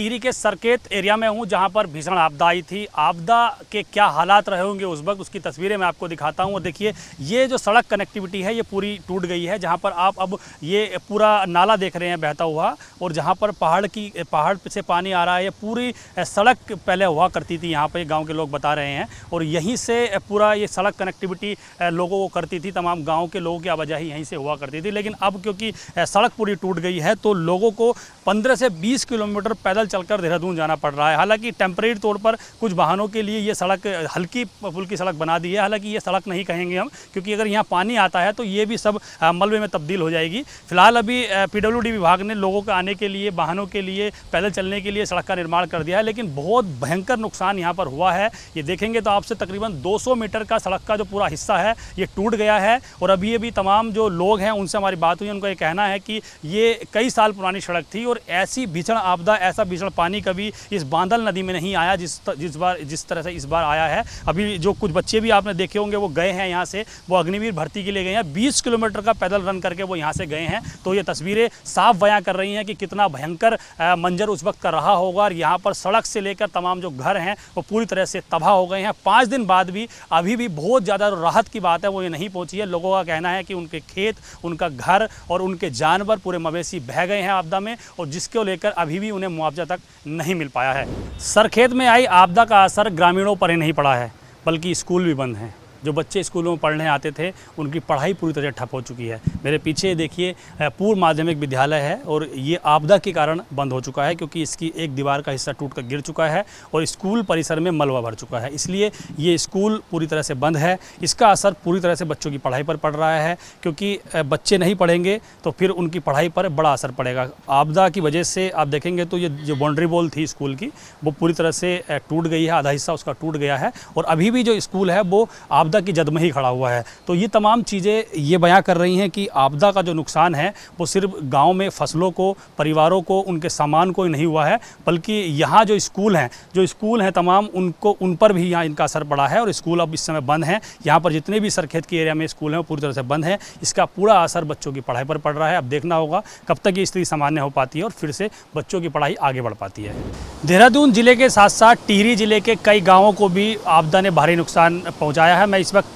टिहरी के सरखेत एरिया में हूं, जहां पर भीषण आपदा आई थी। आपदा के क्या हालात रहे होंगे उस वक्त, उसकी तस्वीरें मैं आपको दिखाता हूं। और देखिए, ये जो सड़क कनेक्टिविटी है ये पूरी टूट गई है। जहां पर आप अब ये पूरा नाला देख रहे हैं बहता हुआ, और जहां पर पहाड़ से पानी आ रहा है। ये पूरी सड़क पहले हुआ करती थी, यहाँ पर गाँव के लोग बता रहे हैं, और यहीं से पूरा ये सड़क कनेक्टिविटी लोगों को करती थी। तमाम गाँव के लोगों की आवाजाही यहीं से हुआ करती थी। लेकिन अब क्योंकि सड़क पूरी टूट गई है तो लोगों को 15 से 20 किलोमीटर पैदल चलकर देहरादून जाना पड़ रहा है। हालांकि टेम्परेरी तौर पर कुछ वाहनों के लिए ये सड़क हल्की फुल्की सड़क बना दी है। हालांकि ये सड़क नहीं कहेंगे हम, क्योंकि अगर यहाँ पानी आता है तो ये भी सब मलबे में तब्दील हो जाएगी। फिलहाल अभी PWD विभाग ने लोगों के आने के लिए, वाहनों के लिए, पैदल चलने के लिए सड़क का निर्माण कर दिया है। लेकिन बहुत भयंकर नुकसान यहाँ पर हुआ है। ये देखेंगे तो आपसे तकरीबन 200 मीटर का सड़क का जो पूरा हिस्सा है ये टूट गया है। और अभी तमाम जो लोग हैं उनसे हमारी बात हुई, उनका ये कहना है कि ये कई साल पुरानी सड़क थी और ऐसी भीषण आपदा, ऐसा भीषण पानी कभी इस बांदल नदी में नहीं आया जिस तरह से इस बार आया है। अभी जो कुछ बच्चे भी आपने देखे होंगे वो गए हैं यहाँ से, वो अग्निवीर भर्ती के लिए गए हैं। 20 किलोमीटर का पैदल रन करके वो यहाँ से गए हैं। तो ये तस्वीरें साफ बयां कर रही हैं कि कितना भयंकर मंजर उस वक्त का रहा होगा। और यहाँ पर सड़क से लेकर तमाम जो घर हैं वो पूरी तरह से तबाह हो गए हैं। 5 दिन बाद भी अभी भी बहुत ज़्यादा राहत की बात है वो ये नहीं पहुँची है। लोगों का कहना है कि उनके खेत, उनका घर और उनके जानवर, पूरे मवेशी बह गए हैं आपदा में, और जिसको लेकर अभी भी उन्हें मुआवजा तक नहीं मिल पाया है। सरखेत में आई आपदा का असर ग्रामीणों पर ही नहीं पड़ा है, बल्कि स्कूल भी बंद हैं। जो बच्चे स्कूलों में पढ़ने आते थे उनकी पढ़ाई पूरी तरह ठप हो चुकी है। मेरे पीछे देखिए पूर्व माध्यमिक विद्यालय है, और ये आपदा के कारण बंद हो चुका है, क्योंकि इसकी एक दीवार का हिस्सा टूट कर गिर चुका है और स्कूल परिसर में मलबा भर चुका है। इसलिए ये स्कूल पूरी तरह से बंद है। इसका असर पूरी तरह से बच्चों की पढ़ाई पर पड़ रहा है, क्योंकि बच्चे नहीं पढ़ेंगे तो फिर उनकी पढ़ाई पर बड़ा असर पड़ेगा। आपदा की वजह से आप देखेंगे तो ये जो बाउंड्री वॉल थी स्कूल की वो पूरी तरह से टूट गई है, आधा हिस्सा उसका टूट गया है, और अभी भी जो स्कूल है वो आपदा की जद में ही खड़ा हुआ है। तो ये तमाम चीज़ें ये बयां कर रही हैं कि आपदा का जो नुकसान है वो सिर्फ गांव में फसलों को, परिवारों को, उनके सामान को ही नहीं हुआ है, बल्कि यहाँ जो स्कूल हैं तमाम, उन पर भी यहाँ इनका असर पड़ा है। और स्कूल अब इस समय बंद हैं। यहाँ पर जितने भी सरखेत के एरिया में स्कूल हैं वो पूरी तरह से बंद हैं। इसका पूरा असर बच्चों की पढ़ाई पर पड़ रहा है। अब देखना होगा कब तक ये स्थिति सामान्य हो पाती है और फिर से बच्चों की पढ़ाई आगे बढ़ पाती है। देहरादून जिले के साथ साथ टिहरी जिले के कई गाँवों को भी आपदा ने भारी नुकसान पहुँचाया है। मैं इस वक्त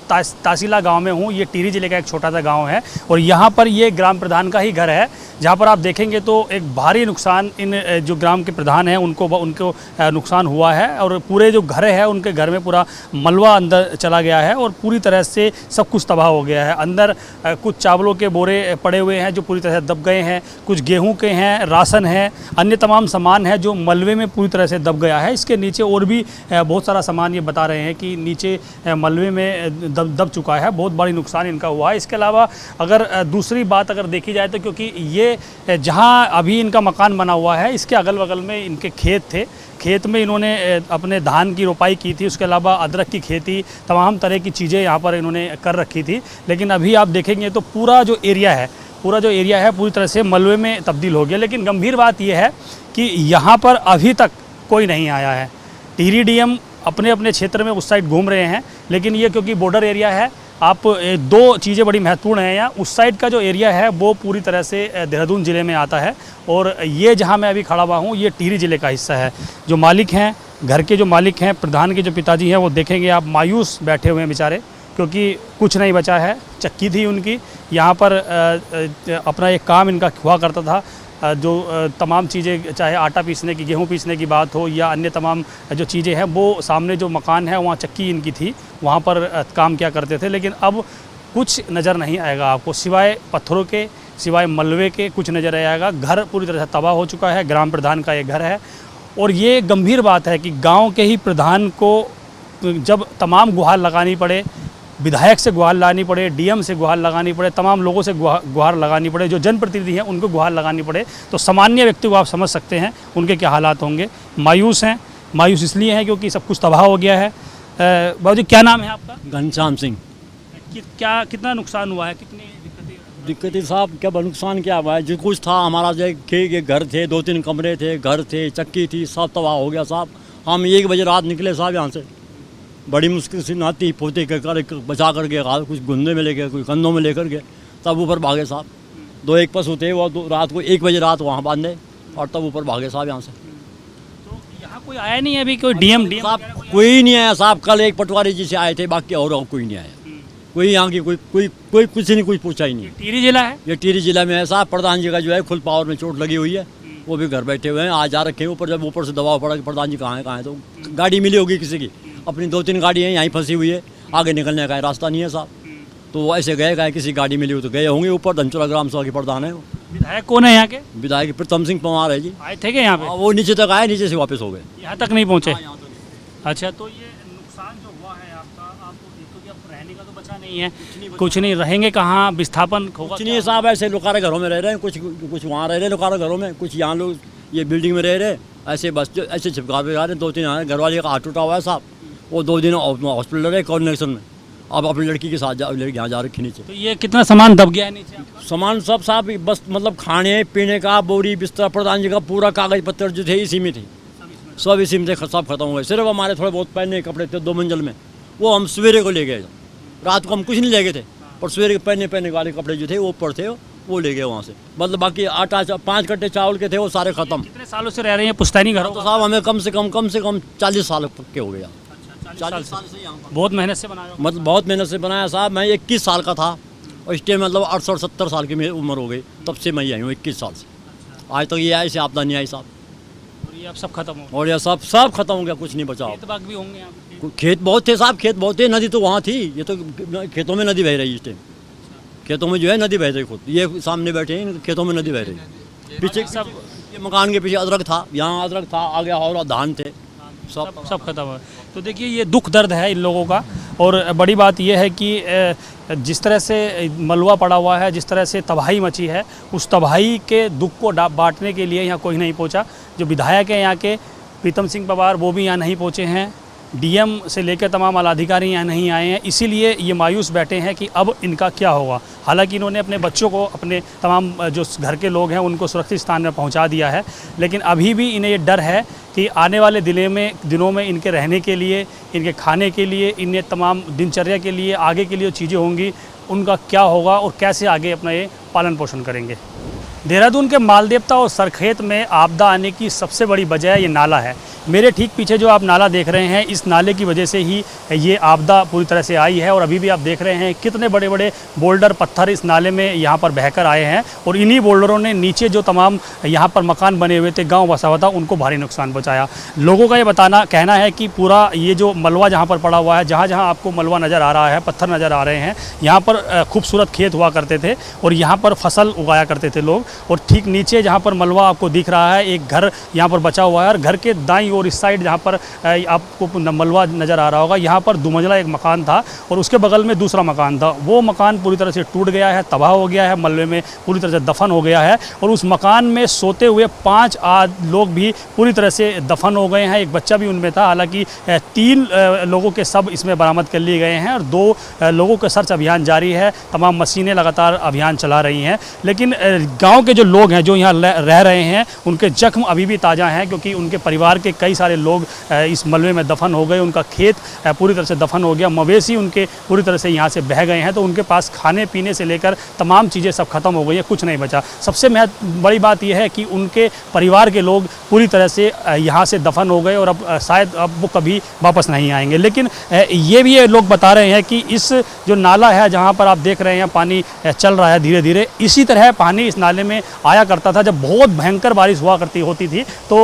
तासीला गांव में हूँ। ये टिहरी जिले का एक छोटा सा गांव है, और यहाँ पर ये ग्राम प्रधान का ही घर है, जहाँ पर आप देखेंगे तो एक भारी नुकसान इन जो ग्राम के प्रधान हैं उनको नुकसान हुआ है। और पूरे जो घर है उनके घर में पूरा मलबा अंदर चला गया है और पूरी तरह से सब कुछ तबाह हो गया है। अंदर कुछ चावलों के बोरे पड़े हुए हैं जो पूरी तरह से दब गए हैं, कुछ गेहूँ के हैं, राशन है, अन्य तमाम सामान है जो मलबे में पूरी तरह से दब गया है। इसके नीचे और भी बहुत सारा सामान ये बता रहे हैं कि नीचे मलबे में दब चुका है। बहुत बड़ी नुकसान इनका हुआ है। इसके अलावा अगर दूसरी बात अगर देखी जाए तो क्योंकि ये जहां अभी इनका मकान बना हुआ है इसके अगल बगल में इनके खेत थे। खेत में इन्होंने अपने धान की रोपाई की थी, उसके अलावा अदरक की खेती, तमाम तरह की चीज़ें यहाँ पर इन्होंने कर रखी थी। लेकिन अभी आप देखेंगे तो पूरा जो एरिया है पूरी तरह से मलबे में तब्दील हो गया। लेकिन गंभीर बात यह है कि यहाँ पर अभी तक कोई नहीं आया है। टिहरी DM अपने अपने क्षेत्र में उस साइड घूम रहे हैं, लेकिन ये क्योंकि बॉर्डर एरिया है, आप दो चीज़ें बड़ी महत्वपूर्ण हैं यहाँ। उस साइड का जो एरिया है वो पूरी तरह से देहरादून ज़िले में आता है, और ये जहाँ मैं अभी खड़ा हुआ हूँ ये टिहरी ज़िले का हिस्सा है। जो मालिक हैं, घर के जो मालिक हैं, प्रधान के जो पिताजी हैं, वो देखेंगे आप मायूस बैठे हुए हैं बेचारे, क्योंकि कुछ नहीं बचा है। चक्की थी उनकी, यहाँ पर अपना एक काम इनका हुआ करता था, जो तमाम चीज़ें, चाहे आटा पीसने की, गेहूं पीसने की बात हो या अन्य तमाम जो चीज़ें हैं, वो सामने जो मकान है वहाँ चक्की इनकी थी, वहाँ पर काम किया करते थे। लेकिन अब कुछ नज़र नहीं आएगा आपको, सिवाय पत्थरों के, सिवाय मलबे के कुछ नज़र आएगा। घर पूरी तरह से तबाह हो चुका है। ग्राम प्रधान का ये घर है, और ये गंभीर बात है कि गाँव के ही प्रधान को जब तमाम गुहार लगानी पड़े, विधायक से गुहार लगानी पड़े, DM से गुहार लगानी पड़े, तमाम लोगों से गुहार लगानी पड़े, जो जनप्रतिनिधि हैं उनको गुहार लगानी पड़े, तो सामान्य व्यक्ति को आप समझ सकते हैं उनके क्या हालात होंगे। मायूस हैं। मायूस इसलिए हैं क्योंकि सब कुछ तबाह हो गया है। बाबू जी, क्या नाम है आपका? घनश्याम सिंह। कितना नुकसान हुआ है, कितनी दिक्कतें साहब? क्या नुकसान क्या हुआ है? जो कुछ था हमारा, जो घर थे, 2-3 कमरे थे, घर थे, चक्की थी, सब तबाह हो गया साहब। हम 1 बजे रात निकले साहब यहाँ से, बड़ी मुश्किल से नाती पोते कर बचा कर गए, कुछ गुंदे में लेके, कुछ कंधों में लेकर गए, तब ऊपर भागे साहब। 2 एक पशु थे, वो रात को 1 बजे रात वहाँ बांधे और तब ऊपर भागे साहब यहाँ से। यहाँ कोई आया नहीं है अभी, कोई डीएम साहब कोई नहीं आया साहब। कल एक पटवारी जी से आए थे, बाकी और कोई नहीं आया। कोई यहाँ की कोई कुछ नहीं, कुछ पूछा ही नहीं। टिहरी जिला है, ये टिहरी जिला में है साहब। प्रधान जी का जो है खुल पावर में चोट लगी हुई है, वो भी घर बैठे हुए हैं। आज जा रखे हैं ऊपर, जब ऊपर से दबाव पड़ा कि प्रधान जी कहाँ है तो गाड़ी मिली होगी किसी की। अपनी 2-3 गाड़ी हैं यहीं फंसी हुई है, आगे निकलने का रास्ता नहीं है साहब। तो वो ऐसे गए कहीं किसी गाड़ी मिली हो तो गए होंगे ऊपर। धनचूरा ग्राम सभा के प्रधान है वो। विधायक कौन है यहाँ के? विधायक प्रीतम सिंह पंवार है जी। आए थे क्या यहाँ पे? वो नीचे तक आए, नीचे से वापस हो गए। यहाँ तक नहीं पहुँचे। अच्छा, तो ये नुकसान जो हुआ है आपका, आपको क्योंकि अब रहने का तो बचा नहीं है, कुछ नहीं, रहेंगे कहाँ, विस्थापन होगा? कुछ नहीं है साहब, ऐसे लोकारे घरों में रह रहे हैं। कुछ वहाँ रह रहे हैं लोकारे घरों में, कुछ यहाँ लोग ये बिल्डिंग में रह रहे हैं। ऐसे बस ऐसे चिपका पे जा रहे हैं। 2-3 यहाँ घर वाले का हाथ टूटा हुआ है साहब, वो 2 दिन हॉस्पिटल रहे कोऑर्डिनेशन में। अब अपनी लड़की के साथ लड़की यहाँ जा रखी नीचे। तो ये कितना सामान दब गया है नीचे आपका? सामान सब साहब बस मतलब खाने पीने का, बोरी बिस्तर, प्रधान जी का पूरा कागज पत्तर जो थे इसी में थे, सब इसी में थे, सब खत्म हो गए। सिर्फ हमारे थोड़े बहुत पहने कपड़े थे 2 मंजिल में, वो हम सवेरे को ले गए। रात को हम कुछ नहीं ले गए थे, पर सवेरे के पहने वाले कपड़े जो थे वो ऊपर थे, वो ले गए वहाँ से। मतलब बाकी आटा 5 कट्टे चावल के थे वो सारे खत्म। कितने सालों से रह रहे हैं पुश्तैनी घरों? तो साहब हमें कम से कम 40 साल के हो गया। 40 साल से बहुत मेहनत से बनाया? मतलब बहुत मेहनत से बनाया साहब। मैं 21 साल का था और इस टाइम मतलब 68-70 साल की मेरी उम्र हो गई, तब से मैं आई हूँ 21 साल से। आज तक ये ऐसे आपदा नहीं आई साहब। और ये अब सब खत्म हो गया? और ये सब खत्म हो गया, कुछ नहीं बचा। खेत बाग भी होंगे यहाँ पे? खेत बहुत थे साहब, खेत बहुत थे। नदी तो वहाँ थी, ये तो खेतों में नदी बह रही है इस टाइम। खेतों में जो है नदी बह रही खुद, ये सामने बैठे हैं खेतों में नदी बह रही है। पीछे सब ये मकान के पीछे अदरक था, यहाँ अदरक था, आगे और धान थे, सब खत्म है। तो देखिए ये दुख दर्द है इन लोगों का। और बड़ी बात यह है कि जिस तरह से मलबा पड़ा हुआ है, जिस तरह से तबाही मची है, उस तबाही के दुख को बांटने के लिए यहाँ कोई नहीं पहुँचा। जो विधायक हैं यहाँ के प्रीतम सिंह पंवार, वो भी यहाँ नहीं पहुँचे हैं। डीएम से लेकर तमाम आलाधिकारी यहाँ नहीं आए हैं, इसीलिए ये मायूस बैठे हैं कि अब इनका क्या होगा। हालांकि इन्होंने अपने बच्चों को, अपने तमाम जो घर के लोग हैं उनको सुरक्षित स्थान में पहुंचा दिया है, लेकिन अभी भी इन्हें ये डर है कि आने वाले दिनों में इनके रहने के लिए, इनके खाने के लिए, इन्हें तमाम दिनचर्या के लिए, आगे के लिए चीज़ें होंगी, उनका क्या होगा और कैसे आगे अपना ये पालन पोषण करेंगे। देहरादून के मालदेवता और सरखेत में आपदा आने की सबसे बड़ी वजह ये नाला है। मेरे ठीक पीछे जो आप नाला देख रहे हैं, इस नाले की वजह से ही ये आपदा पूरी तरह से आई है। और अभी भी आप देख रहे हैं कितने बड़े बड़े बोल्डर पत्थर इस नाले में यहाँ पर बहकर आए हैं, और इन्हीं बोल्डरों ने नीचे जो तमाम यहाँ पर मकान बने हुए थे, गांव बसा हुआ था, उनको भारी नुकसान पहुँचाया। लोगों का ये कहना है कि पूरा ये जो मलबा जहाँ पर पड़ा हुआ है, जहाँ जहाँ आपको मलबा नज़र आ रहा है, पत्थर नज़र आ रहे हैं, यहाँ पर खूबसूरत खेत हुआ करते थे और यहाँ पर फसल उगाया करते थे लोग। और ठीक नीचे जहाँ पर मलबा आपको दिख रहा है, एक घर यहाँ पर बचा हुआ है, और घर के दाईं और इस साइड जहाँ पर आपको मलबा नज़र आ रहा होगा, यहाँ पर 2 मंजिला एक मकान था और उसके बगल में दूसरा मकान था। वो मकान पूरी तरह से टूट गया है, तबाह हो गया है, मलबे में पूरी तरह से दफन हो गया है। और उस मकान में सोते हुए 5 लोग भी पूरी तरह से दफन हो गए हैं। एक बच्चा भी उनमें था। हालांकि 3 लोगों के शव इसमें बरामद कर लिए गए हैं और 2 लोगों का सर्च अभियान जारी है। तमाम मशीनें लगातार अभियान चला रही हैं, लेकिन गाँव के जो लोग हैं, जो यहाँ रह रहे हैं, उनके जख्म अभी भी ताज़ा हैं, क्योंकि उनके परिवार के कई सारे लोग इस मलबे में दफन हो गए। उनका खेत पूरी तरह से दफन हो गया, मवेशी उनके पूरी तरह से यहाँ से बह गए हैं। तो उनके पास खाने पीने से लेकर तमाम चीज़ें सब खत्म हो गई है, कुछ नहीं बचा। सबसे बड़ी बात यह है कि उनके परिवार के लोग पूरी तरह से यहाँ से दफन हो गए और अब शायद वो कभी वापस नहीं आएंगे। लेकिन ये भी लोग बता रहे हैं कि इस जो नाला है, जहाँ पर आप देख रहे हैं पानी चल रहा है धीरे धीरे, इसी तरह पानी इस नाले में आया करता था। जब बहुत भयंकर बारिश होती थी तो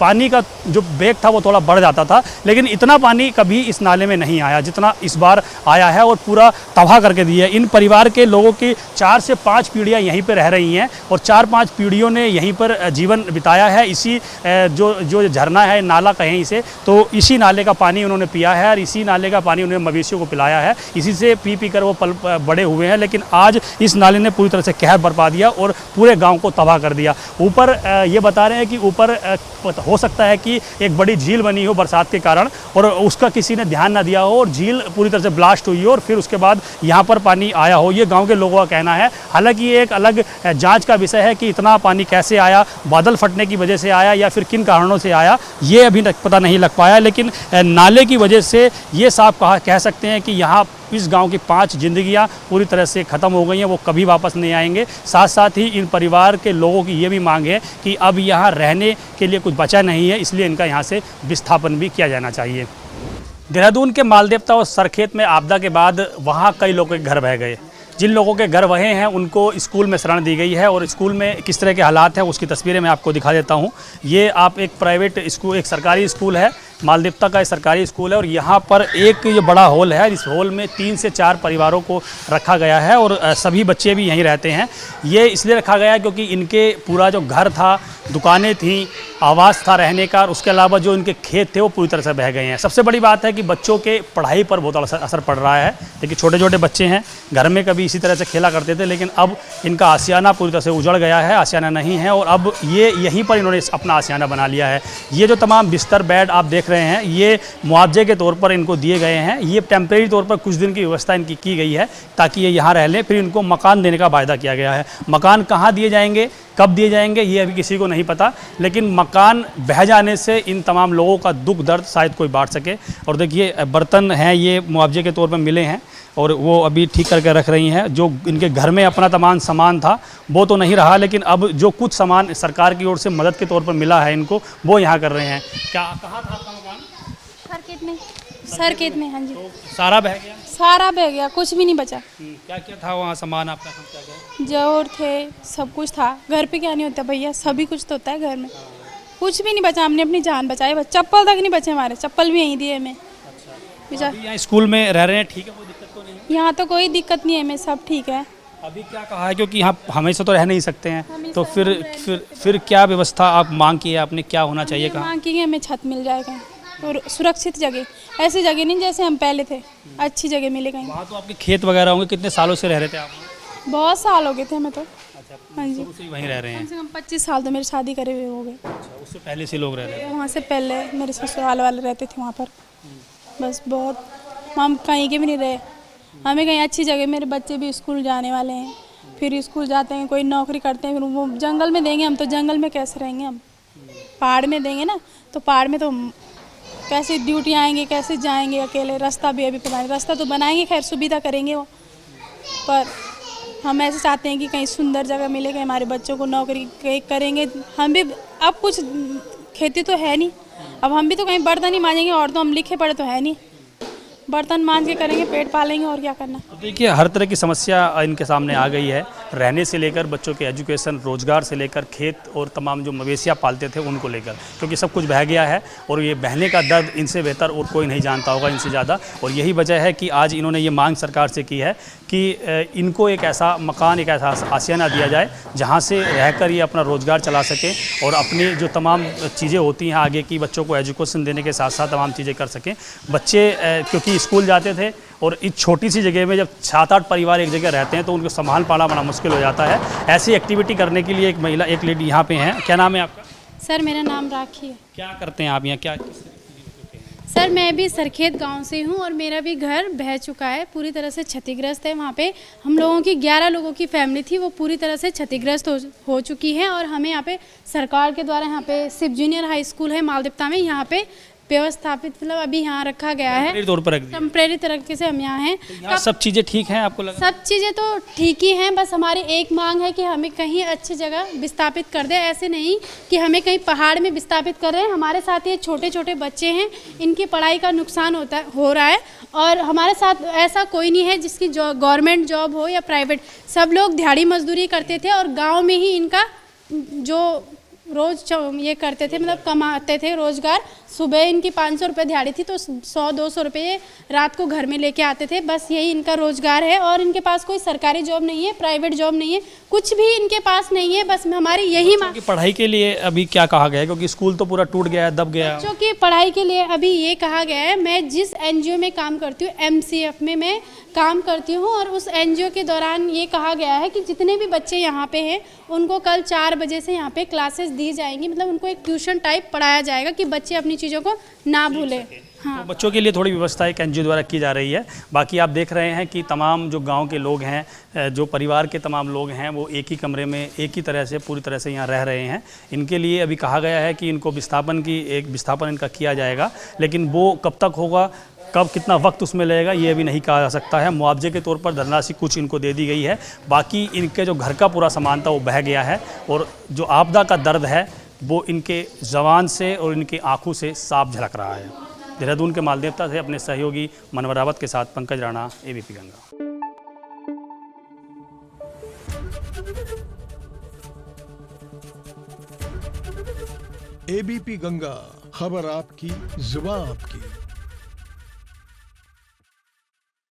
पानी का जो वेग था वो थोड़ा बढ़ जाता था, लेकिन इतना पानी कभी इस नाले में नहीं आया जितना इस बार आया है और पूरा तबाह करके दिया है। इन परिवार के लोगों की 4 से 5 पीढ़ियाँ यहीं पर रह रही हैं और 4-5 पीढ़ियों ने यहीं पर जीवन बिताया है। इसी जो झरना है, नाला कहें इसे, तो इसी नाले का पानी उन्होंने पिया है और इसी नाले का पानी उन्होंने मवेशियों को पिलाया है। इसी से पी कर वो बड़े हुए हैं। लेकिन आज इस नाले ने पूरी तरह से कहर बरपा दिया और पूरे गाँव को तबाह कर दिया। ऊपर ये बता रहे हैं कि ऊपर हो सकता है कि एक बड़ी झील बनी हो बरसात के कारण और उसका किसी ने ध्यान ना दिया हो और झील पूरी तरह से ब्लास्ट हुई हो और फिर उसके बाद यहाँ पर पानी आया हो, ये गांव के लोगों का कहना है। हालांकि ये एक अलग जांच का विषय है कि इतना पानी कैसे आया, बादल फटने की वजह से आया या फिर किन कारणों से आया, ये अभी तक पता नहीं लग पाया। लेकिन नाले की वजह से ये साफ कह सकते हैं कि यहाँ इस गांव की 5 जिंदगियां पूरी तरह से ख़त्म हो गई हैं, वो कभी वापस नहीं आएंगे। साथ साथ ही इन परिवार के लोगों की ये भी मांग है कि अब यहाँ रहने के लिए कुछ बचा नहीं है, इसलिए इनका यहाँ से विस्थापन भी किया जाना चाहिए। देहरादून के मालदेवता और सरखेत में आपदा के बाद वहाँ कई लोगों के घर बह गए। जिन लोगों के घर बहे हैं उनको स्कूल में शरण दी गई है, और स्कूल में किस तरह के हालात हैं उसकी तस्वीरें मैं आपको दिखा देता हूं। ये आप एक प्राइवेट स्कूल, एक सरकारी स्कूल है, मालदेवता का सरकारी स्कूल है, और यहाँ पर एक ये बड़ा हॉल है। इस हॉल में 3 से 4 परिवारों को रखा गया है, और सभी बच्चे भी यहीं रहते हैं। ये इसलिए रखा गया है क्योंकि इनके पूरा जो घर था, दुकानें थीं, आवास था रहने का, और उसके अलावा जो इनके खेत थे वो पूरी तरह से बह गए हैं। सबसे बड़ी बात है कि बच्चों के पढ़ाई पर बहुत असर पड़ रहा है। देखिए छोटे छोटे बच्चे हैं, घर में कभी इसी तरह से खेला करते थे, लेकिन अब इनका आशियाना पूरी तरह से उजड़ गया है, आशियाना नहीं है, और अब ये यहीं पर इन्होंने अपना आशियाना बना लिया है। ये जो तमाम बिस्तर बेड आप देख रहे हैं, ये मुआवजे के तौर पर इनको दिए गए हैं। ये टेम्परेरी तौर पर कुछ दिन की व्यवस्था इनकी की गई है ताकि ये यहाँ रह लें। फिर इनको मकान देने का वायदा किया गया है। मकान कहाँ दिए जाएंगे, कब दिए जाएंगे, ये अभी किसी को नहीं पता, लेकिन मकान बह जाने से इन तमाम लोगों का दुख दर्द शायद कोई बांट सके। और देखिए बर्तन हैं, ये मुआवजे के तौर पर मिले हैं, और वो अभी ठीक करके रख रही हैं। जो इनके घर में अपना तमाम सामान था वो तो नहीं रहा, लेकिन अब जो कुछ सामान सरकार की ओर से मदद के तौर पर मिला है इनको, वो यहाँ कर रहे हैं। क्या कहाँ था आपका मकान? सरखेत में, हाँ जी। तो सारा बह गया? सारा बह गया, कुछ भी नहीं बचा। क्या क्या था वहाँ सामान आपका? सब क्या गया? जोर थे, सब कुछ था। घर पे क्या नहीं होता भैया, सभी कुछ तो होता है घर में। कुछ भी नहीं बचा, हमने अपनी जान बचाई, बस चप्पल तक नहीं बचे हमारे, चप्पल भी यहीं दिए हमें। अच्छा, यहाँ स्कूल में रह रहे हैं, ठीक है, कोई दिक्कत तो नहीं? यहाँ तो कोई दिक्कत नहीं है, हमें सब ठीक है। अभी क्या कहा है, क्योंकि यहाँ हमेशा तो रह नहीं सकते हैं, तो फिर क्या व्यवस्था आप मांग की है आपने, क्या होना चाहिए? कहा मांग की हमें छत मिल जाएगा और सुरक्षित जगह, ऐसी जगह नहीं जैसे हम पहले थे, अच्छी जगह मिलेगा। वहाँ तो आपके खेत वगैरह होंगे, कितने सालों से रह रहे थे आप? बहुत साल हो गए थे हमें तो। अच्छा, हाँ जी, शुरू से ही वहीं रह रहे हैं? कम से कम 25 साल तो मेरी शादी करे हुए हो गए। अच्छा, उससे पहले से लोग रह रहे हैं? वहाँ से पहले मेरे ससुराल वाले रहते थे वहाँ पर। बस बहुत, हम कहीं के भी नहीं रहे, हमें कहीं अच्छी जगह, मेरे बच्चे भी स्कूल जाने वाले हैं, फिर स्कूल जाते हैं, कोई नौकरी करते हैं, फिर वो जंगल में देंगे, हम तो जंगल में कैसे रहेंगे? हम पहाड़ में देंगे ना, तो पहाड़ में तो कैसे ड्यूटी आएंगे, कैसे जाएंगे अकेले? रास्ता भी अभी पता नहीं, रास्ता तो बनाएंगे, खैर सुविधा करेंगे वो, पर हम ऐसे चाहते हैं कि कहीं सुंदर जगह मिले, कहीं हमारे बच्चों को नौकरी करेंगे। हम भी अब कुछ खेती तो है नहीं, अब हम भी तो कहीं बर्तन ही मांजेंगे, और तो हम लिखे पढ़े तो है नहीं, बर्तन मांज के करेंगे, पेट पालेंगे, और क्या करना। तो देखिए हर तरह की समस्या इनके सामने आ गई है, रहने से लेकर बच्चों के एजुकेशन, रोजगार से लेकर खेत और तमाम जो मवेशियाँ पालते थे उनको लेकर, क्योंकि सब कुछ बह गया है, और ये बहने का दर्द इनसे बेहतर और कोई नहीं जानता होगा इनसे ज़्यादा। और यही वजह है कि आज इन्होंने ये मांग सरकार से की है कि इनको एक ऐसा मकान, एक ऐसा आशियाना दिया जाए जहाँ से रहकर ये अपना रोज़गार चला सकें, और अपनी जो तमाम चीज़ें होती हैं आगे की, बच्चों को एजुकेशन देने के साथ साथ तमाम चीज़ें कर सकें। बच्चे क्योंकि स्कूल जाते थे, और इस छोटी सी जगह में जब 7-8 परिवार एक जगह रहते हैं तो उनको संभाल पाना बड़ा मुश्किल हो जाता है। ऐसी एक्टिविटी करने के लिए एक महिला, एक लेडी यहाँ पे हैं। क्या नाम है आपका? सर मेरा नाम राखी है। क्या करते हैं आप यहाँ, क्या? सर मैं भी सरखेत गांव से हूं, और मेरा भी घर बह चुका है, पूरी तरह से क्षतिग्रस्त है। वहां पे हम लोगों की 11 लोगों की फैमिली थी, वो पूरी तरह से क्षतिग्रस्त हो चुकी है। और हमें यहाँ पे सरकार के द्वारा, यहाँ पे शिव जूनियर हाई स्कूल है मालदेवता में, यहाँ पे व्यवस्थापित, मतलब अभी यहाँ रखा गया है टेम्परेरी तरीके से हम यहाँ हैं। यहाँ सब चीज़ें ठीक हैं आपको लगा? सब चीज़ें तो ठीक ही हैं, बस हमारी एक मांग है कि हमें कहीं अच्छी जगह विस्थापित कर दे। ऐसे नहीं कि हमें कहीं पहाड़ में विस्थापित कर रहे हैं। हमारे साथ ये छोटे छोटे बच्चे हैं, इनकी पढ़ाई का नुकसान हो रहा है, और हमारे साथ ऐसा कोई नहीं है जिसकी गवर्नमेंट जॉब हो या प्राइवेट, सब लोग दिहाड़ी मजदूरी करते थे, और गाँव में ही इनका जो रोज़ ये करते थे, मतलब कमाते थे रोज़गार। सुबह इनकी 500 रुपये दिहाड़ी थी, तो 100-200 रुपये रात को घर में लेके आते थे, बस यही इनका रोज़गार है। और इनके पास कोई सरकारी जॉब नहीं है, प्राइवेट जॉब नहीं है, कुछ भी इनके पास नहीं है। बस हमारी यही मांग। पढ़ाई के लिए अभी क्या कहा गया है, क्योंकि स्कूल तो पूरा टूट गया है, दब गया है? बच्चों की पढ़ाई के लिए अभी ये कहा गया है, मैं जिस NGO में काम करती हूँ, MCF में मैं काम करती हूँ, और उस NGO के दौरान ये कहा गया है कि जितने भी बच्चे यहाँ पे हैं उनको कल 4 बजे से यहाँ पे क्लासेस दी जाएंगी, मतलब उनको एक ट्यूशन टाइप पढ़ाया जाएगा कि बच्चे अपनी चीज़ों को ना भूलें। हाँ। तो बच्चों के लिए थोड़ी व्यवस्था एक NGO द्वारा की जा रही है। बाकी आप देख रहे हैं कि तमाम जो गांव के लोग हैं, जो परिवार के तमाम लोग हैं, वो एक ही कमरे में एक ही तरह से पूरी तरह से यहाँ रह रहे हैं। इनके लिए अभी कहा गया है कि इनको विस्थापन इनका किया जाएगा, लेकिन वो कब तक होगा कब कितना वक्त उसमें लगेगा ये अभी नहीं कहा जा सकता है। मुआवजे के तौर पर धनराशि कुछ इनको दे दी गई है, बाकी इनके जो घर का पूरा सामान था वो बह गया है और जो आपदा का दर्द है वो इनके ज़बान से और इनकी आंखों से साफ झलक रहा है। देहरादून के मालदेवता से अपने सहयोगी मनवर रावत के साथ पंकज राणा, एबीपी गंगा। एबीपी गंगा, खबर आपकी, जुबान आपकी।